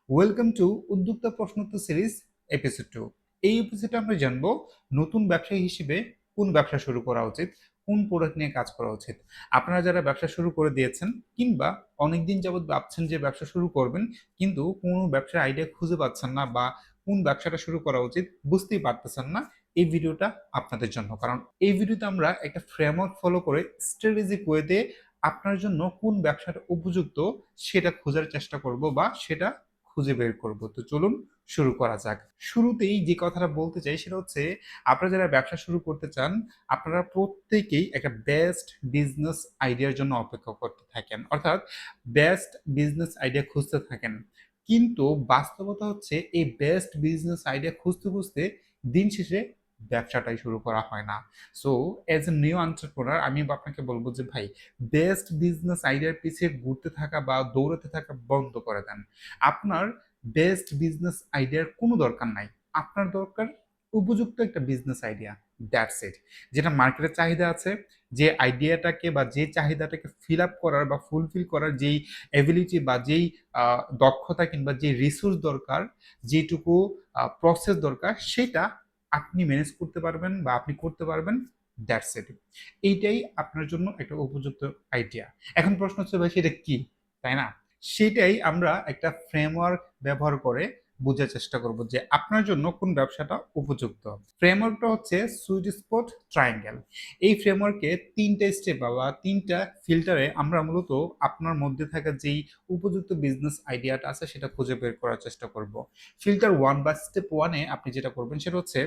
Welcome to উদ্যোক্তা প্রশ্নোত্তর series episode 2। এই এপিসোডে আমরা জানবো নতুন ব্যবসায়ী হিসেবে কোন ব্যবসা শুরু করা উচিত, কোন প্রোডাক্ট নিয়ে কাজ করা উচিত। আপনারা যারা ব্যবসা শুরু করে দিয়েছেন কিংবা অনেকদিন যাবত ভাবছেন যে ব্যবসা শুরু করবেন কিন্তু কোনো ব্যবসার আইডিয়া খুঁজে পাচ্ছেন না বা কোন ব্যবসাটা শুরু করা উচিত বুঝতেই পারতেছেন না, এই ভিডিওটা আপনাদের জন্য। কারণ এই ভিডিওতে আমরা একটা ফ্রেমওয়ার্ক ফলো করে স্ট্র্যাটেজিক ওয়েতে আপনার জন্য কোন ব্যবসাটা উপযুক্ত সেটা খোঁজার চেষ্টা করব বা সেটা খুঁজে বের করব। তো চলুন শুরু করা যাক। শুরুতেই যে কথাটা বলতে চাই সেটা হচ্ছে, আপনারা যারা ব্যবসা শুরু করতে চান আপনারা প্রত্যেকেই একটা বেস্ট বিজনেস আইডিয়ার জন্য অপেক্ষা করতে থাকেন, অর্থাৎ বেস্ট বিজনেস আইডিয়া খুঁজতে থাকেন। কিন্তু বাস্তবতা হচ্ছে এই বেস্ট বিজনেস আইডিয়া খুঁজতে খুঁজতে দিন শেষে ব্যবসাটাই শুরু করা হয় না। So as a new entrepreneur আমি আপনাকে বলবো যে ভাই, বেস্ট বিজনেস আইডিয়ার পিছিয়ে ঘুরতে থাকা বা দৌড়াতে থাকা বন্ধ করে দেন। আপনার বেস্ট বিজনেস আইডিয়ার কোনো দরকার নাই। আপনার দরকার উপযুক্ত একটা বিজনেস আইডিয়া, দ্যাটস ইট। যেটা মার্কেটের চাহিদা আছে, যে আইডিয়াটাকে বা যে চাহিদাটাকে ফিল আপ করার বা ফুলফিল করার যেই এবিলিটি বা যেই দক্ষতা কিংবা যে রিসোর্স দরকার, যেটুকু প্রসেস দরকার, সেটা আপনি ম্যানেজ করতে পারবেন বা আপনি করতে পারবেন, দ্যাটস ইট। এইটাই আপনার জন্য একটা উপযুক্ত আইডিয়া। এখন প্রশ্ন হচ্ছে ভাই সেটা কি, তাই না? সেটাই আমরা একটা ফ্রেমওয়ার্ক ব্যবহার করে বোঝার চেষ্টা করব যে আপনার জন্য কোন ব্যবসাটা উপযুক্ত। ফ্রেমওয়ার্কটা হচ্ছে সুইট স্পট ট্রায়াঙ্গেল। এই ফ্রেমওয়ার্কে তিনটা স্টেপ বা তিনটা ফিল্টারে আমরা মূলত আপনার মধ্যে থাকা যেই উপযুক্ত বিজনেস আইডিয়াটা আছে সেটা খুঁজে বের করার চেষ্টা করব। ফিল্টার ওয়ান বা স্টেপ ওয়ানে আপনি যেটা করবেন সেটা হচ্ছে,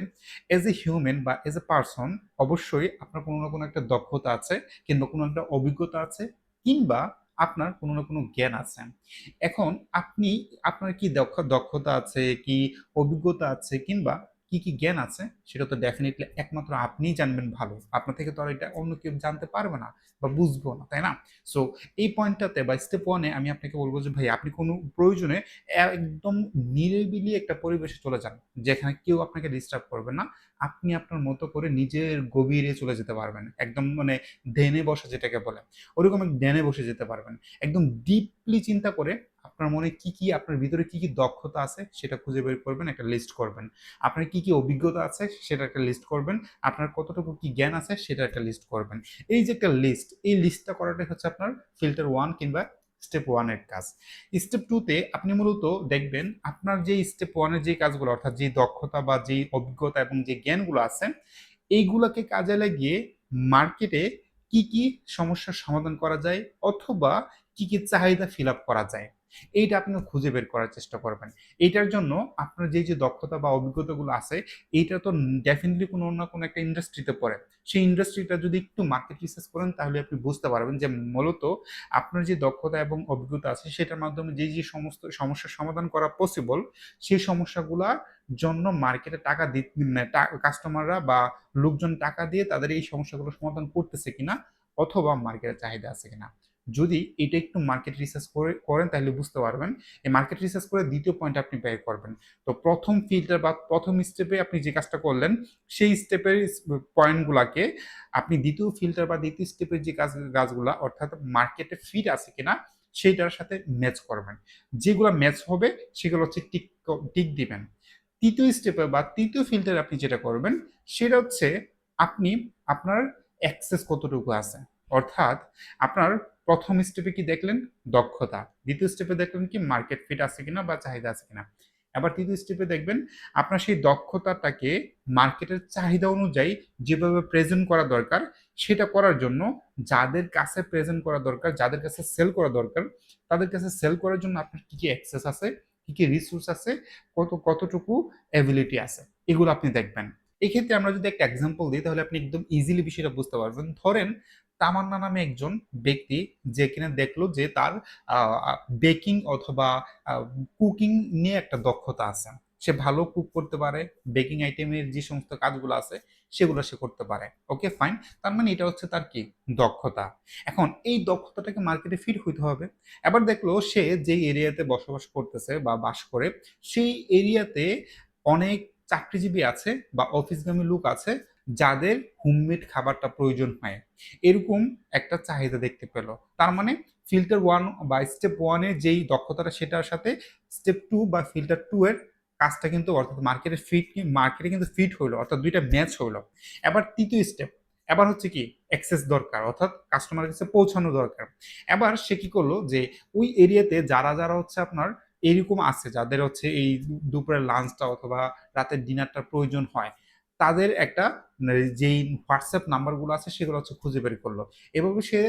এজ এ হিউম্যান বা এজ এ পার্সন অবশ্যই আপনার কোনো না কোনো একটা দক্ষতা আছে কিংবা কোনো একটা অভিজ্ঞতা আছে কিংবা আপনার কোনো না কোনো জ্ঞান আছে। এখন আপনি, আপনার কি দক্ষতা আছে, কি অভিজ্ঞতা আছে কিংবা কি কি জ্ঞান আছে, সেটা তো ডেফিনেটলি একমাত্র আপনিই জানবেন ভালো। আপনার থেকে তো আর এটা অন্য কেউ জানতে পারবে না বা বুঝবো না, তাই না? সো এই পয়েন্টটাতে বা স্টেপ ওয়ানে আমি আপনাকে বলবো যে ভাই, আপনি কোনো প্রয়োজনে একদম নিরিবিলি একটা পরিবেশে চলে যান, যেখানে কেউ আপনাকে ডিস্টার্ব করবে না। আপনি আপনার মতো করে নিজের গভীরে চলে যেতে পারবেন, একদম মানে ধ্যানে বসা যেটাকে বলে, ওরকম এক ধ্যানে বসে যেতে পারবেন। একদম ডিপলি চিন্তা করে আপনার মনে কি কি, আপনার ভিতরে কি কি দক্ষতা আছে সেটা খুঁজে বের করবেন, একটা লিস্ট করবেন। আপনার কি কি অভিজ্ঞতা আছে সেটা একটা লিস্ট করবেন। আপনার কতটুকু কি জ্ঞান আছে সেটা একটা লিস্ট করবেন। এই যে একটা লিস্ট, এই লিস্টটা করাটাই হচ্ছে আপনার ফিল্টার ওয়ান কিংবা স্টেপ ওয়ানের কাজ। স্টেপ টুতে আপনি মূলত দেখবেন আপনার যে স্টেপ ওয়ানের যে কাজগুলো, অর্থাৎ যে দক্ষতা বা যে অভিজ্ঞতা এবং যে জ্ঞানগুলো আছে, এইগুলোকে কাজে লাগিয়ে মার্কেটে কি কি সমস্যার সমাধান করা যায় অথবা কি কি চাহিদা ফিল আপ করা যায়, এইটা আপনি খুঁজে বের করার চেষ্টা করবেন। এইটার জন্য আপনার যে যে দক্ষতা বা অভিজ্ঞতাগুলো আছে, এইটা তো ডেফিনেটলি কোনো না কোনো একটা ইন্ডাস্ট্রিতে পড়ে। সেই ইন্ডাস্ট্রিটা যদি একটু মার্কেট রিসার্চ করেন তাহলে আপনি বুঝতে পারবেন যে মূলত আপনার যে দক্ষতা এবং অভিজ্ঞতা আছে সেটার মাধ্যমে যে যে সমস্ত সমস্যার সমাধান করা পসিবল, সেই সমস্যাগুলা জন্য মার্কেটে টাকা কাস্টমাররা বা লোকজন টাকা দিয়ে তাদের এই সমস্যাগুলো সমাধান করতেছে কিনা অথবা মার্কেটের চাহিদা আছে কিনা। যদি এটা একটু মার্কেট রিসার্চ করেন তাহলে বুঝতে পারবেন। এই মার্কেট রিসার্চ করে দ্বিতীয় পয়েন্ট আপনি বের করবেন। তো প্রথম ফিল্টার বা প্রথম স্টেপে আপনি যে কাজটা করলেন, সেই স্টেপের পয়েন্টগুলাকে আপনি দ্বিতীয় ফিল্টার বা দ্বিতীয় স্টেপের যে কাজগুলা, অর্থাৎ মার্কেটে ফিট আছে কিনা সেইটার সাথে ম্যাচ করবেন। যেগুলো ম্যাচ হবে সেগুলো হচ্ছে টিক টিক দিবেন। তৃতীয় স্টেপে বা তৃতীয় ফিল্টারে আপনি যেটা করবেন সেটা হচ্ছে, আপনি আপনার অ্যাক্সেস কতটুকু আছে, অর্থাৎ আপনার প্রথম স্টেপে কি দেখলেন, দক্ষতা। দ্বিতীয় স্টেপে দেখলেন কি মার্কেট ফিট আছে কিনা বা চাহিদা আছে কিনা। আবার তৃতীয় স্টেপে দেখবেন আপনার সেই দক্ষতাটাকে মার্কেটের চাহিদা অনুযায়ী যেভাবে প্রেজেন্ট করা দরকার, সেটা করার জন্য যাদের কাছে প্রেজেন্ট করা দরকার, যাদের কাছে সেল করা দরকার, তাদের কাছে সেল করার জন্য আপনার কি কি অ্যাক্সেস আছে, কি কি রিসোর্স আছে, কতটুকু অ্যাবিলিটি আছে, এগুলো আপনি দেখবেন। এক্ষেত্রে আমরা যদি একটা এক্সাম্পল দিই তাহলে আপনি একদম ইজিলি বিষয়টা বুঝতে পারবেন। ধরেন তামান্না নামে একজন ব্যক্তি, যে কিনা দেখলো যে তার বেকিং অথবা কুকিং নিয়ে একটা দক্ষতা আছে, সে ভালো কুক করতে পারে, বেকিং আইটেমের যে সমস্ত কাজগুলো আছে সেগুলো সে করতে পারে। ওকে ফাইন, তার মানে এটা হচ্ছে তার কি, দক্ষতা। এখন এই দক্ষতাটাকে মার্কেটে ফিট হইতে হবে। এবার দেখলো সে যেই এরিয়াতে বসবাস করতেছে বা বাস করে, সেই এরিয়াতে অনেক চাকরিজীবী আছে বা অফিসগামী লোক আছে যাদের হোমমেড খাবারটা প্রয়োজন হয়, এরকম একটা চাহিদা দেখতে পেল। তার মানে ফিল্টার ওয়ান বা স্টেপ ওয়ানের যেই দক্ষতাটা সেটার সাথে স্টেপ টু বা ফিল্টার টু এর কাজটা কিন্তু অর্থাৎ মার্কেটে কিন্তু ফিট হইলো, অর্থাৎ দুইটা ম্যাচ হইলো। এবার তৃতীয় স্টেপ, এবার হচ্ছে কি অ্যাক্সেস দরকার, অর্থাৎ কাস্টমারের কাছে পৌঁছানো দরকার। এবার সে কি করলো যে ওই এরিয়াতে যারা যারা হচ্ছে আপনার এরকম আছে, যাদের হচ্ছে এই দুপুরের লাঞ্চটা অথবা রাতের ডিনারটা প্রয়োজন হয়, তাদের একটা যেই হোয়াটসঅ্যাপ নাম্বারগুলো আছে সেগুলো হচ্ছে খুঁজে বের করলো। এভাবে সে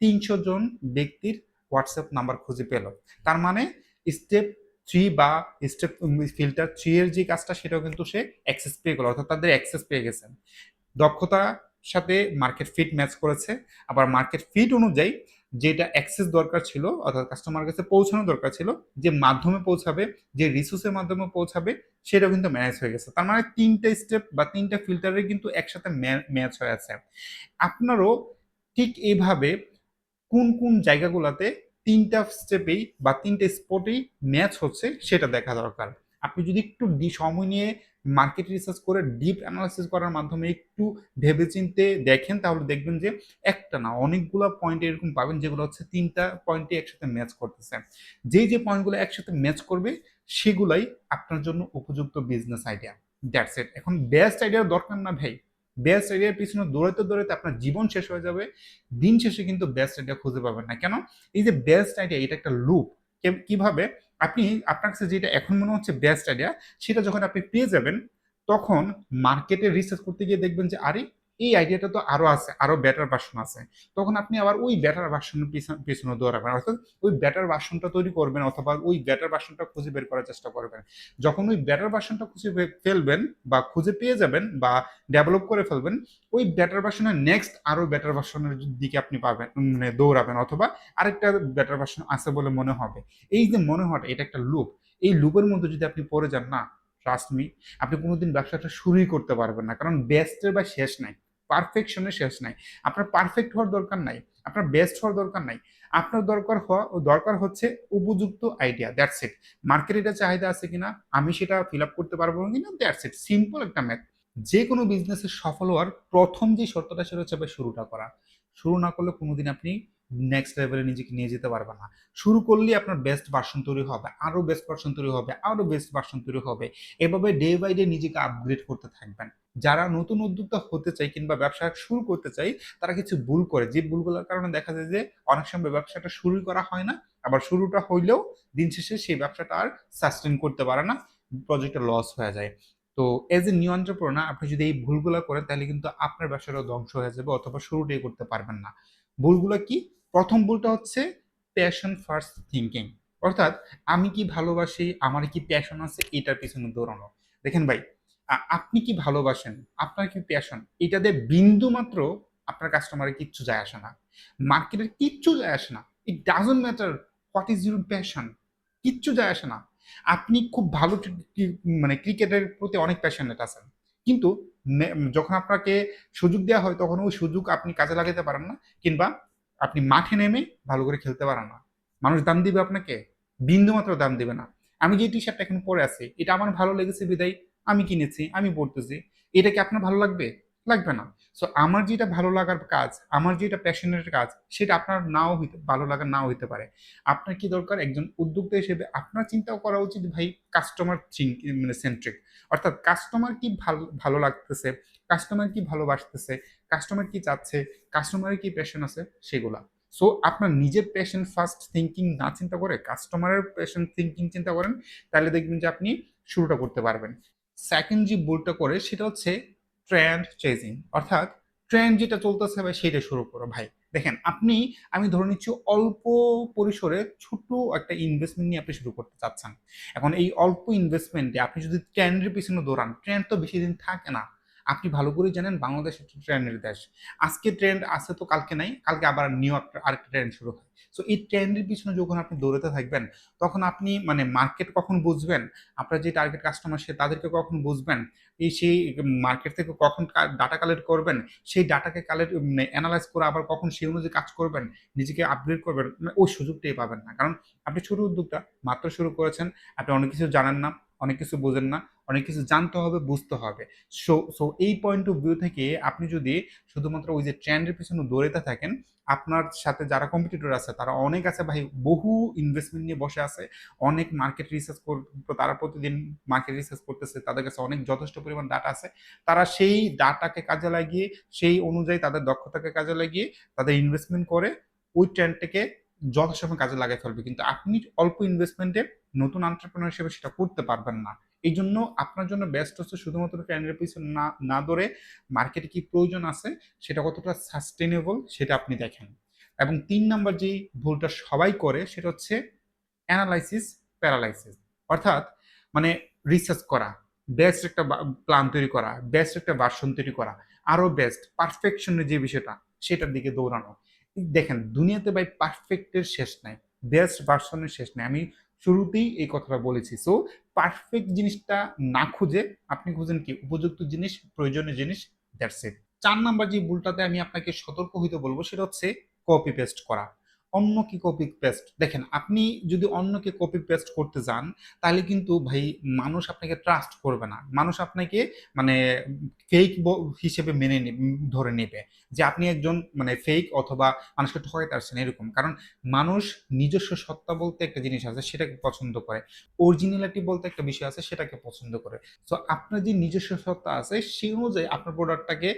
৩০০ জন ব্যক্তির হোয়াটসঅ্যাপ নাম্বার খুঁজে পেল। তার মানে স্টেপ থ্রি বা স্টেপ ফিল্টার থ্রি এর যে কাজটা সেটাও কিন্তু সে অ্যাক্সেস পেয়ে গেল, অর্থাৎ তাদের অ্যাক্সেস পেয়ে গেছে। দক্ষতার সাথে মার্কেট ফিট ম্যাচ করেছে, আবার মার্কেট ফিট অনুযায়ী যেটা অ্যাক্সেস দরকার ছিল অর্থাৎ কাস্টমার কাছে পৌঁছানো দরকার ছিল, যে মাধ্যমে পৌঁছাবে, যে রিসোর্সের মাধ্যমে পৌঁছাবে, সেটাও কিন্তু ম্যানেজ হয়ে গেছে। তার মানে তিনটা স্টেপ বা তিনটা ফিল্টারে কিন্তু একসাথে ম্যাচ হয়ে আছে। আপনারও ঠিক এইভাবে কোন কোন জায়গাগুলোতে তিনটা স্টেপেই বা তিনটা স্পটেই ম্যাচ হচ্ছে সেটা দেখা দরকার। আপনি যদি একটু সময় নিয়ে মার্কেট রিসার্চ করে ডিপ অ্যানালাইসিস করার মাধ্যমে একটু ভেবেচিন্তে দেখেন, তাহলে দেখবেন যে একটা না অনেকগুলো পয়েন্ট এরকম পাবেন যেগুলো হচ্ছে তিনটা পয়েন্টে একসাথে ম্যাচ করতেছে। যেই যে পয়েন্টগুলো একসাথে ম্যাচ করবে সেগুলাই আপনার জন্য উপযুক্ত বিজনেস আইডিয়া। That's it. এখন বেস্ট আইডিয়ার দরকার না ভাই, বেস্ট আইডিয়ার পিছনে দৌড়াতে দৌড়াতে আপনার জীবন শেষ হয়ে যাবে, দিন শেষে কিন্তু বেস্ট আইডিয়া খুঁজে পাবেন না। কেন? এই যে বেস্ট আইডিয়া, এটা একটা লুপ। কিভাবে আপনি আপনার কাছে যেটা এখন মনে হচ্ছে বেস্ট আইডিয়া, সেটা যখন আপনি পেয়ে যাবেন, তখন মার্কেটে রিসার্চ করতে গিয়ে দেখবেন যে আরে এই আইডিয়াটা তো আরো আছে, আরো বেটার ভার্সন আছে। তখন আপনি আবার ওই বেটার ভার্সনের পিছনে দৌড়াবেন, অর্থাৎ ওই বেটার ভার্সনটা তৈরি করবেন অথবা ওই বেটার ভার্সনটা খুঁজে বের করার চেষ্টা করবেন। যখন ওই বেটার ভার্সনটা খুঁজে ফেলবেন বা খুঁজে পেয়ে যাবেন বা ডেভেলপ করে ফেলবেন, ওই বেটার ভার্সনের নেক্সট আরো বেটার ভার্সনের দিকে আপনি পাবেন, মানে দৌড়াবেন, অথবা আরেকটা বেটার ভার্সন আছে বলে মনে হবে। এই যে মনে হওয়াটা, এটা একটা লুপ। এই লুপের মধ্যে যদি আপনি পড়ে যান না, ট্রাস্ট মি, আপনি কোনোদিন ব্যবসাটা শুরুই করতে পারবেন না। কারণ বেস্টের বা শেষ নাই, পারফেকশনের শেষ নাই। আপনার পারফেক্ট হওয়ার দরকার নাই, আপনার বেস্ট হওয়ার দরকার নাই। আপনার দরকার হচ্ছে উপযুক্ত আইডিয়া। That's it. মার্কেটে এটা চাহিদা আছে কিনা, আমি সেটা ফিল আপ করতে পারবো কিনা, দ্যাটস ইট। সিম্পল একটা ম্যাথ। যে কোনো বিজনেসের সফল হওয়ার প্রথম যে শর্তটা সেটা হচ্ছে ভাই শুরুটা করা। শুরু না করলে কোনোদিন আপনি নেক্সট লেভেলে নিজেকে নিয়ে যেতে পারবেন না। শুরু করলেই আপনার বেস্ট ভার্সন তৈরি হবে, আরো বেস্ট ভার্সন তৈরি হবে, আরো বেস্ট ভার্সন তৈরি হবে। এভাবে ডে বাই ডে নিজেকে আপগ্রেড করতে থাকবেন। যারা নতুন উদ্যোক্তা হতে চায় কিংবা ব্যবসা শুরু করতে চায়, তারা কিছু ভুল করে, যে ভুলগুলোর কারণে দেখা যায় যে অনেক সময় ব্যবসাটা শুরু করা হয় না, আবার শুরুটা হইলেও দিন শেষে সেই ব্যবসাটা আর সাস্টেন করতে পারে না, প্রজেক্টে লস হয়ে যায়। তো এজ এ নিউ এন্টারপ্রেনার আপনি যদি এই ভুলগুলো করেন, তাহলে কিন্তু আপনার ব্যবসাটা ধ্বংস হয়ে যাবে অথবা শুরুটাই করতে পারবেন না। ভুলগুলো কি? প্রথম ভুলটা হচ্ছে প্যাশন ফার্স্ট থিঙ্কিং, অর্থাৎ আমি কি ভালোবাসি, আমার কি প্যাশন আছে, এটার পিছনে দৌড়ানো। দেখেন ভাই, আপনি কি ভালোবাসেন, আপনার কি প্যাশন, এটাতে বিন্দু মাত্র আপনার কাস্টমারের কিচ্ছু যায় আসে না, মার্কেটের কিচ্ছু যায় আসে না। It doesn't matter what is your passion, কিচ্ছু যায় আসে না। আপনি খুব ভালো মানে ক্রিকেটের প্রতি অনেক প্যাশনেট আছেন, কিন্তু যখন আপনাকে সুযোগ দেওয়া হয় তখন ওই সুযোগ আপনি কাজে লাগাতে পারেন না, কিংবা আপনি মাঠে নেমে ভালো করে খেলতে পারেন না। মানুষ দাম দিবে আপনাকে? বিন্দু মাত্র দাম দিবে না। আমি যে টি শার্টটা এখন পরে আছি, এটা আমার ভালো লেগেছে বিদায় আমি কিনেছি, আমি পড়তেছি। এটা কি আপনার ভালো লাগবে? লাগবে না। সো আমার যেটা ভালো লাগার কাজ, আমার যেটা প্যাশনের কাজ, সেটা আপনার নাও হইতে ভালো লাগা নাও হইতে পারে। আপনার কি দরকার, একজন উদ্যোক্তা হিসেবে আপনার চিন্তাও করা উচিত ভাই কাস্টমার মানে সেন্ট্রিক, অর্থাৎ কাস্টমার কি ভালো ভালো লাগতেছে, কাস্টমার কি ভালোবাসতেছে, কাস্টমার কি চাচ্ছে, কাস্টমারের কি প্যাশন আছে, সেগুলা। সো আপনার নিজের প্যাশন ফার্স্ট থিঙ্কিং না চিন্তা করে কাস্টমারের প্যাশন থিঙ্কিং চিন্তা করেন, তাহলে দেখবেন যে আপনি শুরুটা করতে পারবেন। সেকেন্ড যে ভুলটা করে সেটা হচ্ছে ট্রেন্ড চেজিং, অর্থাৎ ট্রেন্ড যেটা চলতেছে ভাই সেটা শুরু করো ভাই। দেখেন আপনি, আমি ধরে নিচ্ছি অল্প পরিসরে ছোট একটা ইনভেস্টমেন্ট নিয়ে আপনি শুরু করতে চাচ্ছেন। এখন এই অল্প ইনভেস্টমেন্টে আপনি যদি ট্রেন্ডের পিছনে দৌড়ান, ট্রেন্ড তো বেশি দিন থাকে না। আপনি ভালো করে জানেন বাংলাদেশ একটা ট্রেন্ডের দেশ। আজকে ট্রেন্ড আছে তো কালকে নাই, কালকে আবার নিউ আরেকটা ট্রেন্ড শুরু হয়। সো এই ট্রেন্ডের পিছনে যখন আপনি দৌড়াতে থাকবেন, তখন আপনি মানে মার্কেট কখন বুঝবেন, আপনার যে টার্গেট কাস্টমার সে তাদেরকে কখন বুঝবেন, এই সেই মার্কেট থেকে কখন ডাটা কালেক্ট করবেন, সেই ডাটাকে অ্যানালাইজ করে আবার কখন সেই অনুযায়ী কাজ করবেন, নিজেকে আপগ্রেড করবেন, ওই সুযোগটাই পাবেন না। কারণ আপনি ছোট উদ্যোক্তা, মাত্র শুরু করেছেন, আপনি অনেক কিছু জানেন না, অনেক কিছু বোঝেন না, অনেক কিছু জানতে হবে, বুঝতে হবে। সো এই পয়েন্ট অফ ভিউ থেকে আপনি যদি শুধুমাত্র ওই যে ট্রেন্ডের পিছনে দৌড়াতে থাকেন, আপনার সাথে যারা কম্পিটিটর আছে তারা অনেক আছে ভাই, বহু ইনভেস্টমেন্ট নিয়ে বসে আছে, অনেক মার্কেট রিসার্চ তারা প্রতিদিন মার্কেট রিসার্চ করতেছে, তাদের কাছে অনেক যথেষ্ট পরিমাণ ডাটা আছে, তারা সেই ডাটাকে কাজে লাগিয়ে, সেই অনুযায়ী তাদের দক্ষতাকে কাজে লাগিয়ে তাদের ইনভেস্টমেন্ট করে ওই ট্রেন্ডটাকে যথাসময় কাজে লাগাই ফেলবে। কিন্তু আপনি অল্প ইনভেস্টমেন্টে নতুন এন্টারপ্রেনার হিসেবে সেটা করতে পারবেন না। এই জন্য আপনার জন্য বেস্ট হচ্ছে শুধুমাত্র ট্রেন্ডের পিছনে না না দৌড়ে মার্কেটে কি প্রয়োজন আছে, সেটা কতটা সাস্টেনেবল সেটা আপনি দেখেন। এবং 3 নাম্বার যেই ভুলটা সবাই করে সেটা হচ্ছে অ্যানালাইসিস প্যারালাইসিস। অর্থাৎ মানে রিসার্চ করা, বেস্ট একটা প্ল্যান তৈরি করা, বেস্ট একটা ভার্সন তৈরি করা, আরো বেস্ট পারফেকশনের যে বিষয়টা সেটার দিকে দৌড়ানো। দেখেন দুনিয়াতে ভাই পারফেক্টের শেষ নাই, বেস্ট ভার্সনের শেষ নাই, আমি শুরুতেই এই কথাটা বলেছি। সো পারফেক্ট জিনিসটা না খুঁজে আপনি খুঁজেন কি উপযুক্ত জিনিস, প্রয়োজনীয় জিনিস, দ্যাটস ইট। 4 নাম্বার যে ভুলটাতে আমি আপনাকে সতর্ক হইতে বলবো সেটা হচ্ছে কপি পেস্ট করা। অন্যকে কপি পেস্ট, দেখেন আপনি যদি অন্যকে কপি পেস্ট করতে যান তাহলে কিন্তু ভাই মানুষ আপনাকে ট্রাস্ট করবে না, মানুষ আপনাকে মানে ফেক হিসেবে ধরে নেবে যে আপনি একজন মানে ফেক অথবা মানুষকে ঠকাইতে আসছেন এরকম। কারণ মানুষ নিজস্ব সত্তা বলতে একটা জিনিস আছে সেটাকে পছন্দ করে, অরিজিনালিটি বলতে একটা বিষয় আছে সেটাকে পছন্দ করে। সো আপনার যে নিজস্ব সত্তা আছে সেই অনুযায়ী আপনার প্রোডাক্টটাকে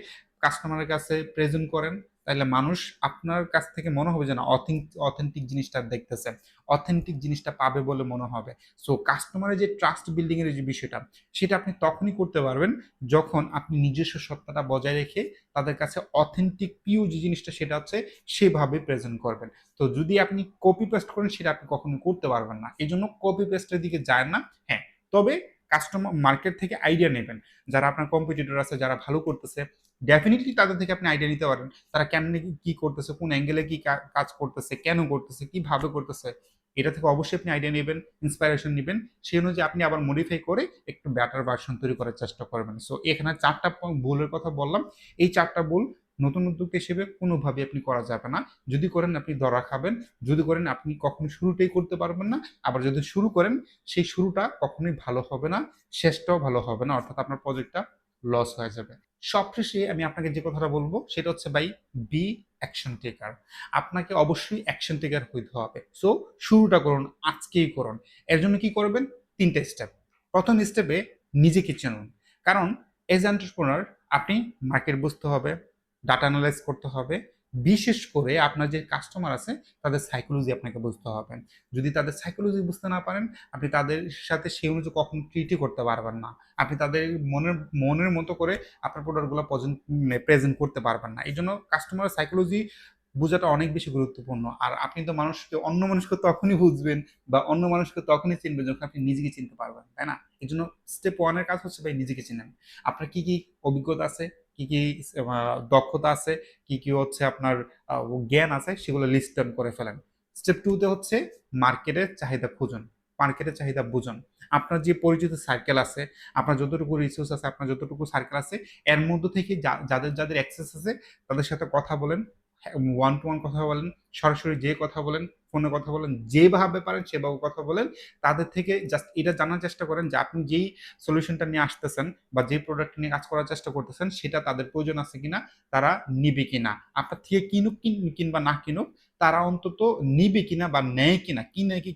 কাস্টমারের কাছে প্রেজেন্ট করেন, তাহলে মানুষ আপনার কাছ থেকে মনে হবে যে না অথেন্টিক জিনিসটা দেখতেছে, অথেন্টিক জিনিসটা পাবে বলে মনে হবে। সো কাস্টমারের যে ট্রাস্ট বিল্ডিং এর যে বিষয়টা সেটা আপনি তখনই করতে পারবেন যখন আপনি নিজস্ব সত্তাটা বজায় রেখে তাদের কাছে অথেন্টিক পিওর যে জিনিসটা সেটা হচ্ছে সেভাবে প্রেজেন্ট করবেন। তো যদি আপনি কপি পেস্ট করেন সেটা আপনি কখনো করতে পারবেন না, এই জন্য কপি পেস্টের দিকে যায় না। হ্যাঁ, তবে কাস্টমার মার্কেট থেকে আইডিয়া নেবেন, যারা আপনার কম্পিটিটর আছে যারা ভালো করতেছে ডেফিনেটলি তাদের থেকে আপনি আইডিয়া নিতে পারেন, তারা কেমনে কি করতেছে, কোন অ্যাঙ্গেলে কি কাজ করতেছে, কেন করতেছে, কিভাবে করতেছে, এটা থেকে অবশ্যই আপনি আইডিয়া নেবেন, ইন্সপাইরেশন নেবেন, সেই অনুযায়ী আপনি আবার মডিফাই করে একটু বেটার ভার্সন তৈরি করার চেষ্টা করবেন। সো এখানে 4টা ভুলের কথা বললাম, এই 4টা ভুল নতুন উদ্যোক্তা হিসেবে কোনোভাবে আপনি করা যাবে না। যদি করেন আপনি ধরা খাবেন, যদি করেন আপনি কখনো শুরুটাই করতে পারবেন না, আবার যদি শুরু করেন সেই শুরুটা কখনোই ভালো হবে না, শেষটাও ভালো হবে না, অর্থাৎ আপনার প্রজেক্টটা লস হয়ে যাবে। সবশেষে আমি আপনাকে যে কথাটা বলবো সেটা হচ্ছে ভাই, বি অ্যাকশন টেকার। আপনাকে অবশ্যই অ্যাকশন টেকার হইতে হবে। সো শুরুটা করুন, আজকেই করুন। এর জন্য কি করবেন? 3টে স্টেপ। প্রথম স্টেপে নিজেকে চিনুন। কারণ এজ এন্টারপ্রেনার আপনি মার্কেট বুঝতে হবে, ডাটা অ্যানালাইজ করতে হবে, বিশেষ করে আপনার যে কাস্টমার আছে তাদের সাইকোলজি আপনাকে বুঝতে হবে। যদি তাদের সাইকোলজি বুঝতে না পারেন আপনি তাদের সাথে সেই অনুযায়ী কখনো ট্রিটই করতে পারবেন না, আপনি তাদের মনের মনের মতো করে আপনার প্রোডাক্টগুলো প্রেজেন্ট করতে পারবেন না। এই জন্য কাস্টমারের সাইকোলজি বোঝাটা অনেক বেশি গুরুত্বপূর্ণ। আর আপনি তো মানুষকে, অন্য মানুষকে তখনই বুঝবেন বা অন্য মানুষকে তখনই চিনবেন যখন আপনি নিজেকে চিনতে পারবেন, তাই না? এই জন্য স্টেপ ওয়ানের কাজ হচ্ছে ভাই নিজেকে চিনেন। আপনার কি কি অভিজ্ঞতা আছে, কি কি দক্ষতা আছে, কি কি হচ্ছে আপনার জ্ঞান আছে, সেগুলো লিস্ট ডাউন করে ফেলেন। স্টেপ টুতে হচ্ছে মার্কেটের চাহিদা খুঁজুন, মার্কেটের চাহিদা বুঝুন। আপনার যে পরিচিত সার্কেল আছে, আপনার যতটুকু রিসোর্স আছে, আপনার যতটুকু সার্কেল আছে, এর মধ্যে থেকে যাদের যাদের অ্যাক্সেস আছে তাদের সাথে কথা বলেন, ওয়ান টু ওয়ান কথা বলেন, সরাসরি যে কথা বলেন, ফোনে কথা বলেন, যেভাবে পারেন সেভাবে কথা বলেন। তাদের থেকে জাস্ট এটা জানার চেষ্টা করেন যে আপনি যেই সলিউশনটা নিয়ে আসতেছেন বা যে প্রোডাক্ট নিয়ে কাজ করার চেষ্টা করতেছেন সেটা তাদের প্রয়োজন আছে কিনা, তারা নিবে কিনা। আপনার থেকে কিনুক কিংবা না কিনুক, তারা অন্তত নিবে কিনা বা নেয় কিনা,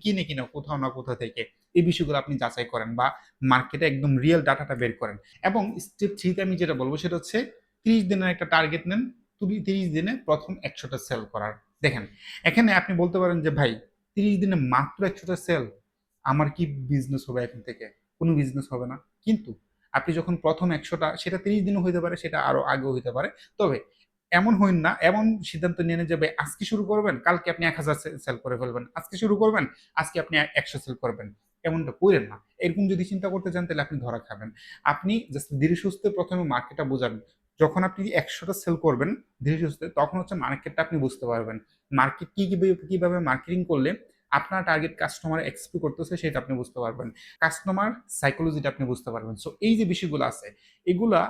কিনে কিনা কোথাও না কোথাও থেকে, এই বিষয়গুলো আপনি যাচাই করেন বা মার্কেটে একদম রিয়েল ডাটাটা বের করেন। এবং স্টেপ থ্রিতে আমি যেটা বলবো সেটা হচ্ছে 30 দিনের একটা টার্গেট নেন, তুমি 30 দিনে প্রথম 100টা সেল করার। দেখেন এখানে আপনি বলতে পারেন যে ভাই 30 দিনে মাত্র 100টা সেল, আমার কি বিজনেস হবে এখন থেকে? কোনো বিজনেস হবে না। কিন্তু আপনি যখন প্রথম 100টা, সেটা 30 দিনও হইতে পারে, সেটা আরো আগেও হইতে পারে, তবে এমন হইন না, এমন সিদ্ধান্ত নিয়ে নেন যে ভাই আজকে শুরু করবেন, কালকে আপনি 1000 সেল করে ফেলবেন, আজকে শুরু করবেন, আজকে আপনি 100 সেল করবেন, এমনটা করেন না। এরকম যদি চিন্তা করতে চান তাহলে আপনি ধরা খাবেন। আপনি জাস্ট ধীরে সুস্থে প্রথমে মার্কেটটা বোঝান। যখন আপনি 100টা সেল করবেন ধীরে সুস্থে, তখন হচ্ছে মার্কেটটা আপনি বুঝতে পারবেন। মার্কেট কিভাবে মার্কেটিং করলে আপনার টার্গেট কাস্টমার এক্সপেক্ট করতেছে সেটা আপনি বুঝতে পারবেন, কাস্টমার সাইকোলজিটা আপনি বুঝতে পারবেন। সো এই যে বিষয়গুলো আছে এগুলা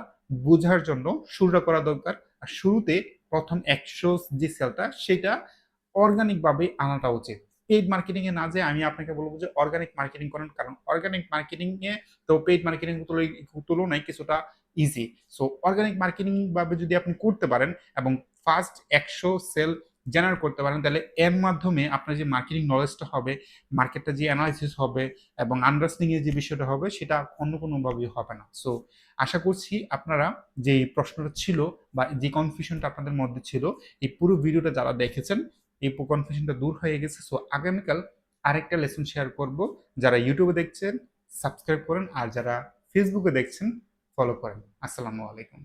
বোঝার জন্য শুরুটা করা দরকার। আর শুরুতে প্রথম 100 যে সেলটা সেটা অর্গানিক ভাবে আনাটা উচিত। পেইড মার্কেটিং এ না যেয়ে আমি আপনাকে বলবো যে অর্গানিক মার্কেটিং করেন, কারণ অর্গানিক মার্কেটিং এ তো পেইড মার্কেটিং তুলনায় কিছুটা ইজি। সো অর্গানিক মার্কেটিং ভাবে যদি আপনি করতে পারেন এবং ফার্স্ট 100 সেল জেনারেট করতে পারেন, তাহলে এর মাধ্যমে আপনার যে মার্কেটিং নলেজটা হবে, মার্কেটটা যে অ্যানালাইসিস হবে এবং আন্ডারস্ট্যান্ডিং এর যে বিষয়টা হবে, সেটা অন্য কোনোভাবেই হবে না। সো আশা করছি আপনারা যে প্রশ্নটা ছিল বা যে কনফিউশনটা আপনাদের মধ্যে ছিল, এই পুরো ভিডিওটা যারা দেখেছেন এই কনফিউশনটা দূর হয়ে গেছে। সো আগামীকাল আরেকটা লেসন শেয়ার করব। যারা ইউটিউবে দেখছেন সাবস্ক্রাইব করেন, আর যারা ফেসবুকে দেখছেন ফলো করেন। আসসালামু আলাইকুম।